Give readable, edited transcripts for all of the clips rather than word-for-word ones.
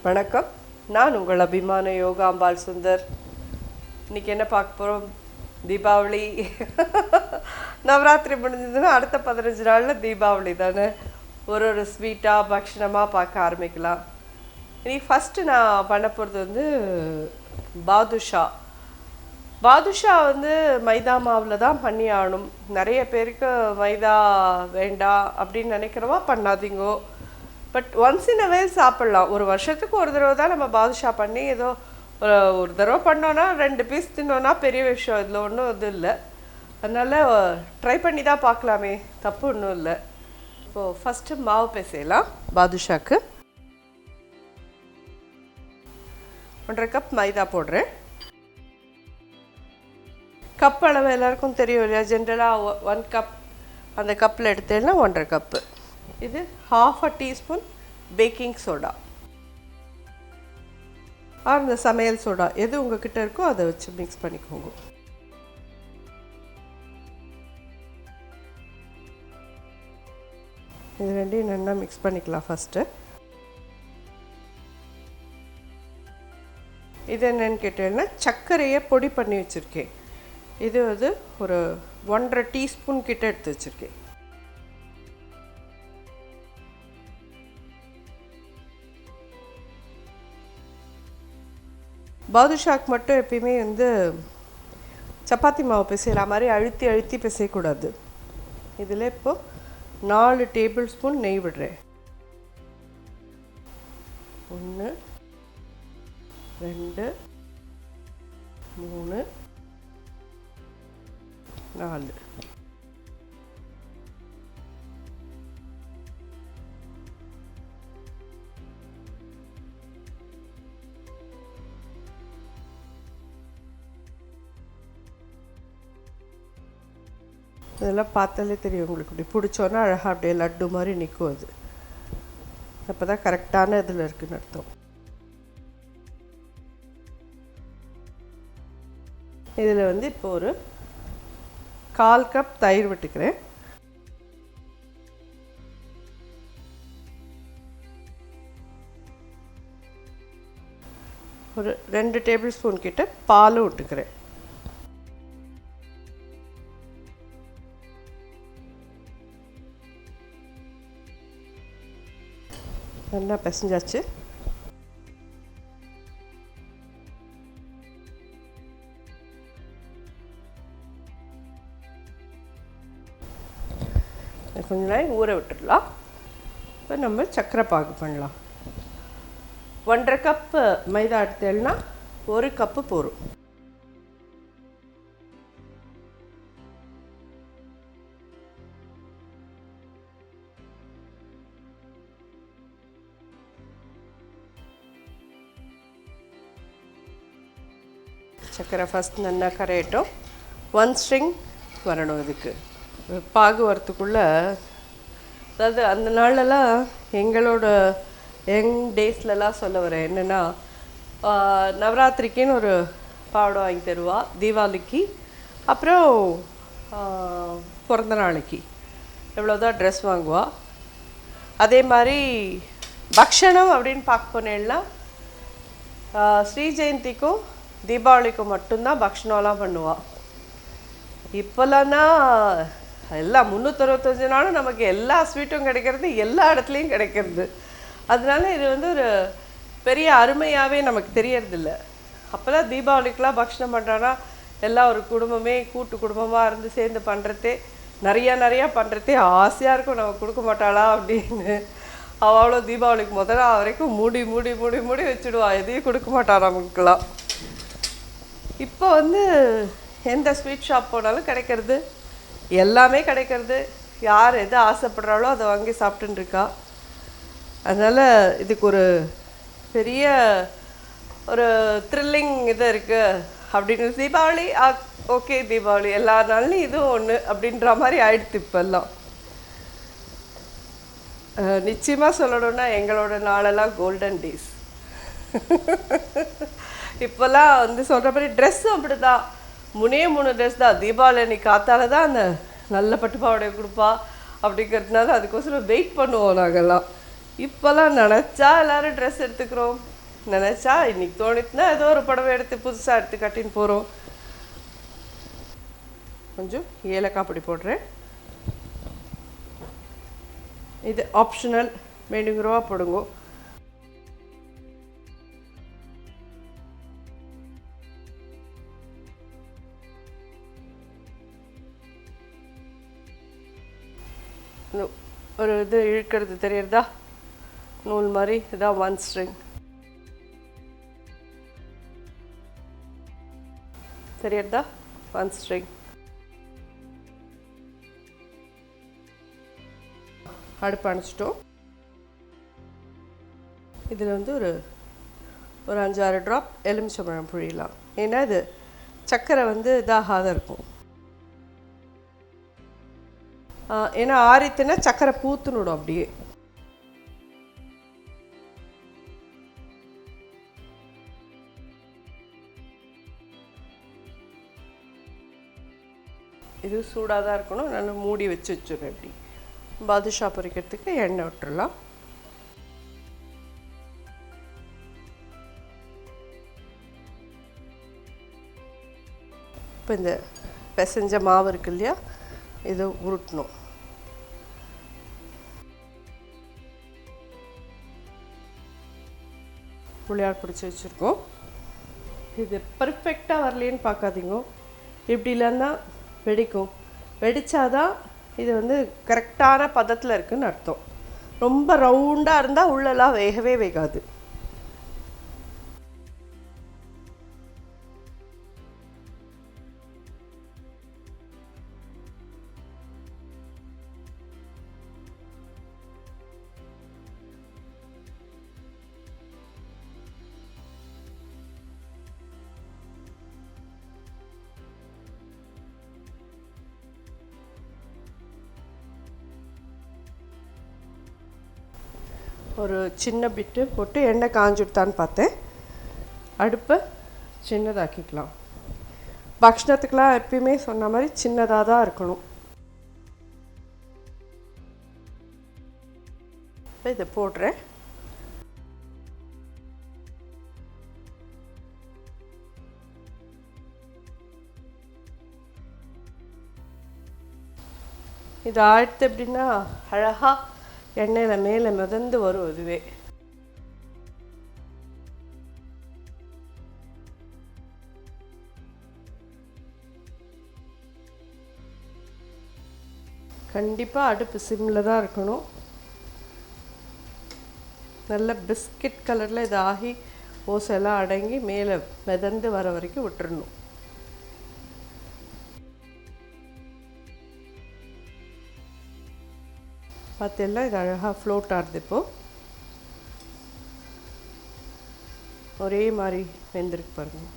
வணக்கம், நான் உங்கள் அபிமான யோகாம்பால் சுந்தர். இன்றைக்கி என்ன பார்க்க போகிறோம்? தீபாவளி. நவராத்திரி முடிஞ்சதுன்னா அடுத்த 15 நாளில் தீபாவளி தானே. ஒரு ஸ்வீட்டாக பக்ஷணமாக பார்க்க ஆரம்பிக்கலாம். இன்றைக்கி ஃபஸ்ட்டு நான் பண்ண போகிறது வந்து பாதுஷா. பாதுஷா வந்து மைதா மாவில் தான் பண்ணி ஆகணும். நிறைய பேருக்கு மைதா வேண்டாம் அப்படின்னு நினைக்கிறவா பண்ணாதீங்கோ. பட் ஒன்ஸ் இன் அ வே சாப்பிட்லாம். ஒரு வருஷத்துக்கு ஒரு தடவை தான் நம்ம பாதுஷா பண்ணி ஏதோ ஒரு தடவை பண்ணோன்னா 2 பீஸ் தின்னோன்னா பெரிய விஷயம், இதில் ஒன்றும் இது இல்லை. அதனால் ட்ரை பண்ணி தான் பார்க்கலாமே, தப்பு ஒன்றும் இல்லை. இப்போது ஃபஸ்ட்டு மாவு பிசையலாம். பாதுஷாக்கு 1.5 கப் மைதா போடுறேன். கப் அளவு எல்லாருக்கும் தெரியும் இல்லையா? ஜென்ரலாக 1 கப் அந்த கப்பில் எடுத்தேன்னா 1.5 கப்பு. இது 1/2 டீஸ்பூன் பேக்கிங் சோடா அந்த சமையல் சோடா எது உங்ககிட்ட இருக்கோ அதை வச்சு மிக்ஸ் பண்ணிக்கோங்க. இது ரெண்டையும் நல்லா மிக்ஸ் பண்ணிக்கலாம். ஃபஸ்ட்டு இது என்னன்னு கேட்டேன்னா சர்க்கரையை பொடி பண்ணி வச்சுருக்கேன். இது வந்து ஒரு 1.5 டீஸ்பூன் கிட்ட எடுத்து வச்சுருக்கேன். பாதுஷாக்கு மட்டும் எப்பயுமே வந்து சப்பாத்தி மாவு பிசைகிற மாதிரி அழுத்தி அழுத்தி பிசையக்கூடாது. இதில் இப்போது 4 டேபிள் ஸ்பூன் நெய் விடுறேன். 1 2 3 4. இதெல்லாம் பார்த்தாலே தெரியும் உங்களுக்கு. இப்படி பிடிச்சோன்னா அழகாக அப்படியே லட்டு மாதிரி நிற்கும். அது அப்போ தான் கரெக்டான இதில் இருக்குதுன்னு அர்த்தம். இதில் வந்து இப்போ ஒரு 1/4 கப் தயிர் விட்டுக்கிறேன். ஒரு 2 டேபிள் ஸ்பூன் கிட்ட பாலும் விட்டுக்கிறேன். நல்லா பிசைஞ்சாச்சு. கொஞ்ச நேரம் ஊற விட்டுடலாம். இப்போ நம்ம சர்க்கரை பாகு பண்ணலாம். 1.5 கப்பு மைதா எடுத்தேன்னா 1 கப்பு போரும். சர்க்கரை ஃபஸ்ட் நல்லா கரையட்டும். 1 ஸ்ட்ரிங் வரணும். இதுக்கு பாகு வரத்துக்குள்ளே, அதாவது அந்த நாளெல்லாம் எங்களோட டேஸ்லலாம் சொல்ல வரேன் என்னென்னா, நவராத்திரிக்குன்னு ஒரு பாவாடை வாங்கி தருவா, தீபாவளிக்கு, அப்புறம் பிறந்த நாளைக்கு எவ்வளோதான் ட்ரெஸ் வாங்குவா. அதே மாதிரி பக்ஷணம் அப்படின்னு பார்க்க போனேன்னா ஸ்ரீ ஜெயந்திக்கும் தீபாவளிக்கும் மட்டும்தான் பக்ஷணம்லாம் பண்ணுவாள். இப்போலாம்னா எல்லாம் 365 நாளும் நமக்கு எல்லா ஸ்வீட்டும் கிடைக்கிறது, எல்லா இடத்துலையும் கிடைக்கிறது. அதனால இது வந்து ஒரு பெரிய அருமையாகவே நமக்கு தெரியறதில்ல. அப்போல்லாம் தீபாவளிக்கெலாம் பக்ஷணம் பண்ணுறான்னா எல்லாம் ஒரு குடும்பமே கூட்டு குடும்பமாக இருந்து சேர்ந்து பண்ணுறதே, நிறையா பண்ணுறதே ஆசையாக இருக்கும். நம்ம கொடுக்க மாட்டாளா அப்படின்னு. அவ்வளோ தீபாவளிக்கு முதல்ல வரைக்கும் மூடி மூடி மூடி மூடி வச்சுடுவா, எதையும் கொடுக்க மாட்டா நமக்குலாம். இப்போ வந்து எந்த ஸ்வீட் ஷாப் போனாலும் கிடைக்கிறது, எல்லாமே கிடைக்கிறது. யார் எது ஆசைப்படுறாளோ அதை வாங்கி சாப்பிட்டுன்னு இருக்கா. அதனால் இதுக்கு ஒரு பெரிய ஒரு த்ரில்லிங் இது இருக்குது அப்படின்னு. தீபாவளி ஓகே, தீபாவளி எல்லா நாள்லையும் இதுவும் ஒன்று அப்படின்ற மாதிரி ஆயிடுத்து இப்போல்லாம். நிச்சயமாக சொல்லணுன்னா எங்களோட நாளெல்லாம் கோல்டன் டேஸ். இப்போல்லாம் வந்து சொல்கிற மாதிரி ட்ரெஸ்ஸும் அப்படி தான். 3 ட்ரெஸ் தான். தீபாவளி அன்னைக்கு காத்தால தான் அந்த நல்ல பட்டு பாவாடையை கொடுப்பா. அப்படிங்கிறதுனால அதுக்கோசரம் வெயிட் பண்ணுவோம் நாங்கள்லாம். இப்போல்லாம் நினச்சா எல்லோரும் ட்ரெஸ் எடுத்துக்கிறோம். நினச்சா இன்னைக்கு தோணிச்சுன்னா ஏதோ ஒரு புடவை எடுத்து புதுசாக எடுத்து கட்டின்னு போகிறோம். கொஞ்சம் ஏலக்காய் பொடி போடுறேன். இது ஆப்ஷனல், வேணுங்கிறவா போடுங்க. ஒரு இது இழுக்கிறது தெரியுறதா, நூல் மாதிரி, இதான் 1 string தெரியுறதா, 1 string. அடுப்பு அணைச்சிட்டோம். இதில் வந்து ஒரு 5-6 ட்ராப் எலுமிச்சம்பழம் புழியலாம். ஏன்னா இது சர்க்கரை வந்து இதாகாத இருக்கும். ஏன்னா ஆறித்துனா சர்க்கரை பூத்துனுடும் அப்படியே. இது சூடாக தான் இருக்கணும். நல்லா மூடி வச்சுருவேன். இப்படி பாதுஷா பொரிக்கிறதுக்கு எண்ணெய் விட்டுறலாம். இப்போ இந்த பிசைஞ்ச மாவு இருக்கு இல்லையா, இதை உருட்டணும். புளியார் பிடிச்சி வச்சுருக்கோம். இது பர்ஃபெக்டாக வரலேன்னு பார்க்காதீங்க. இப்படி இல்லைன்னா வெடிக்கும். வெடித்தாதான் இது வந்து கரெக்டான பதத்தில் இருக்குதுன்னு அர்த்தம். ரொம்ப ரவுண்டாக இருந்தால் உள்ளெல்லாம் வேகவே வேகாது. ஒரு சின்ன பிட்டு போட்டு எண்ணெய் காஞ்சுடுத்தான்னு பார்த்தேன். அடுப்பை சின்னதாக்கிக்கலாம். பக்ஷணத்துக்கெலாம் எப்பயுமே சொன்ன மாதிரி சின்னதாக தான் இருக்கணும். இப்போ இதை போடுறேன். இது ஆயிடுத்து எப்படின்னா அழகாக எண்ணெயில் மேலே மிதந்து வரும். இதுவே கண்டிப்பாக அடுப்பு சிம்மில் தான் இருக்கணும். நல்ல பிஸ்கட் கலரில் இது ஆகி ஓசையெல்லாம் அடங்கி மேலே மிதந்து வர வரைக்கும் விட்டுறணும். பார்த்தெல்லாம் இது அழகாக ஃப்ளோட் ஆகுது. இப்போது ஒரே மாதிரி வெந்திருக்கு பாருங்கள்.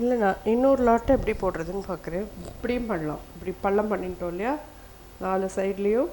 இல்லை, நான் இன்னொரு லாட்டை எப்படி போடுறதுன்னு பார்க்குறேன். இப்படியும் பண்ணலாம். இப்படி பள்ளம் பண்ணிட்டோம் இல்லையா, 4 சைட்லேயும்.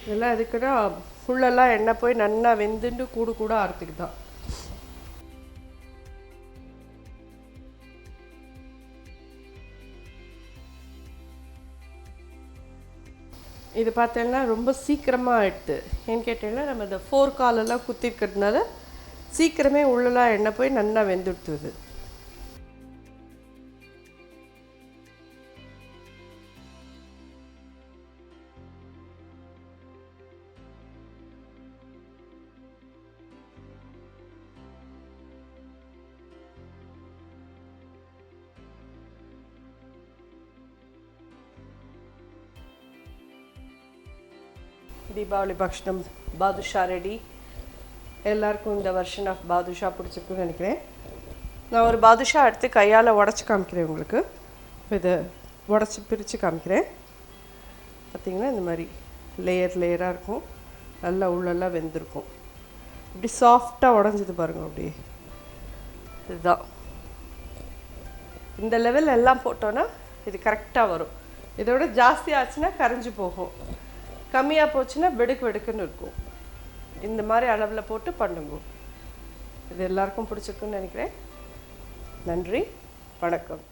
இதெல்லாம் எதுக்குன்னா ஃபுல்லெல்லாம் எண்ணெய் போய் நல்லா வெந்துட்டு கூடு கூட ஆறதுக்கு தான். இது பார்த்தீங்கன்னா ரொம்ப சீக்கிரமாக ஆகிடுது. ஏன்னு கேட்டீங்கன்னா நம்ம இந்த 4 காலெல்லாம் குத்திருக்கிறதுனால சீக்கிரமே உள்ளெல்லாம் எண்ணெய் போய் நல்லா வெந்துடுத்துது. தீபாவளி பக்ஷணம் பாதுஷா ரெடி. எல்லாருக்கும் இந்த வெர்ஷன் ஆஃப் பாதுஷா பிடிச்சிருக்குன்னு நினைக்கிறேன். நான் ஒரு பாதுஷா எடுத்து கையால் உடச்சி காமிக்கிறேன் உங்களுக்கு. இதை உடச்சி பிரித்து காமிக்கிறேன். பார்த்திங்கன்னா இந்த மாதிரி லேயராக இருக்கும். நல்லா உள்ளெல்லாம் வெந்திருக்கும். இப்படி சாஃப்டாக உடஞ்சிது பாருங்கள். அப்படியே இதுதான் இந்த லெவல் எல்லாம் போட்டோன்னா இது கரெக்டாக வரும். இதோட ஜாஸ்தி ஆச்சுன்னா கரைஞ்சி போகும், கம்மியாக போச்சுன்னா வெடுக்கு வெடுக்குன்னு இருக்கும். இந்த மாதிரி அளவில் போட்டு பண்ணுங்க. இது எல்லாருக்கும் பிடிச்சிருக்குன்னு நினைக்கிறேன். நன்றி, வணக்கம்.